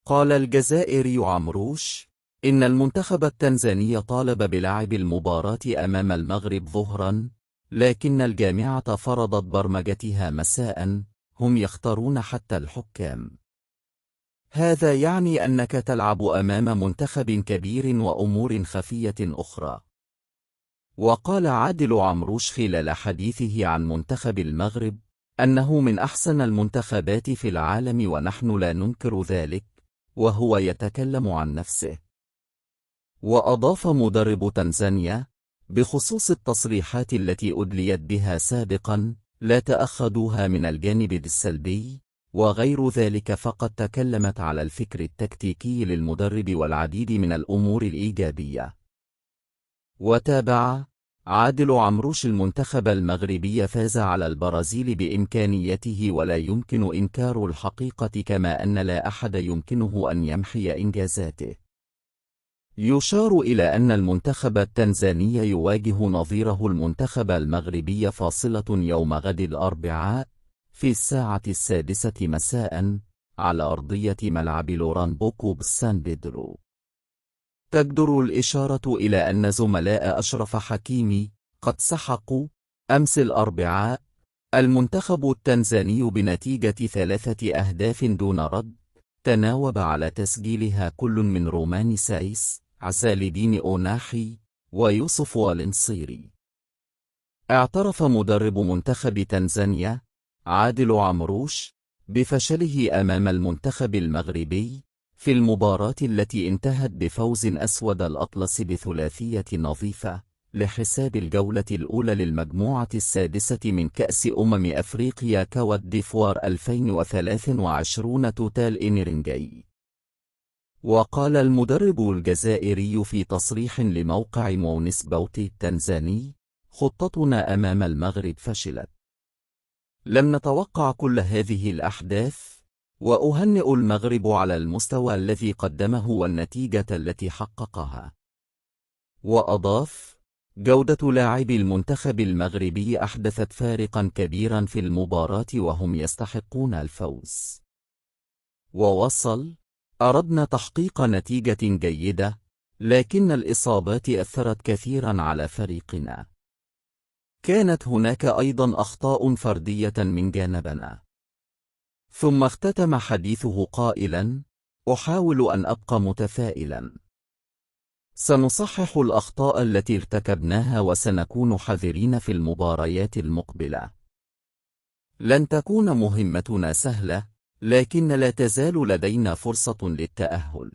قال الجزائري عمروش: إن المنتخب التنزاني طالب بلعب المباراة أمام المغرب ظهرا، لكن الجامعة فرضت برمجتها مساء. هم يختارون حتى الحكام. هذا يعني أنك تلعب أمام منتخب كبير وأمور خفية أخرى. وقال عادل عمروش خلال حديثه عن منتخب المغرب أنه من أحسن المنتخبات في العالم ونحن لا ننكر ذلك، وهو يتكلم عن نفسه. وأضاف مدرب تنزانيا: بخصوص التصريحات التي أدليت بها سابقا، لا تأخذوها من الجانب السلبي، وغير ذلك فقد تكلمت على الفكر التكتيكي للمدرب والعديد من الأمور الإيجابية. وتابع عادل عمروش: المنتخب المغربي فاز على البرازيل بإمكانيته ولا يمكن إنكار الحقيقة، كما أن لا أحد يمكنه أن يمحي إنجازاته. يشار إلى أن المنتخب التنزاني يواجه نظيره المنتخب المغربي فاصلة يوم غد الأربعاء في 6:00 مساء على أرضية ملعب لوران بوكو بسان بيدرو. تجدر الإشارة إلى أن زملاء أشرف حكيمي قد سحقوا أمس الأربعاء المنتخب التنزاني بنتيجة 3 أهداف دون رد، تناوب على تسجيلها كل من رومان سايس، عسال الدين أوناحي، ويوسف والنصيري. اعترف مدرب منتخب تنزانيا عادل عمروش بفشله أمام المنتخب المغربي في المباراة التي انتهت بفوز أسود الأطلس بثلاثية نظيفة لحساب الجولة الأولى للمجموعة السادسة من كأس أفريقيا كوت ديفوار 2023 توتال إنرنجاي. وقال المدرب الجزائري في تصريح لموقع مونس بوتي التنزاني: خطتنا أمام المغرب فشلت. لم نتوقع كل هذه الأحداث، وأهنئ المغرب على المستوى الذي قدمه والنتيجة التي حققها. وأضاف: جودة لاعبي المنتخب المغربي أحدثت فارقا كبيرا في المباراة وهم يستحقون الفوز. ووصل: أردنا تحقيق نتيجة جيدة، لكن الإصابات أثرت كثيرا على فريقنا. كانت هناك أيضا أخطاء فردية من جانبنا. ثم اختتم حديثه قائلا: أحاول أن أبقى متفائلا. سنصحح الأخطاء التي ارتكبناها وسنكون حذرين في المباريات المقبلة. لن تكون مهمتنا سهلة، لكن لا تزال لدينا فرصة للتأهل.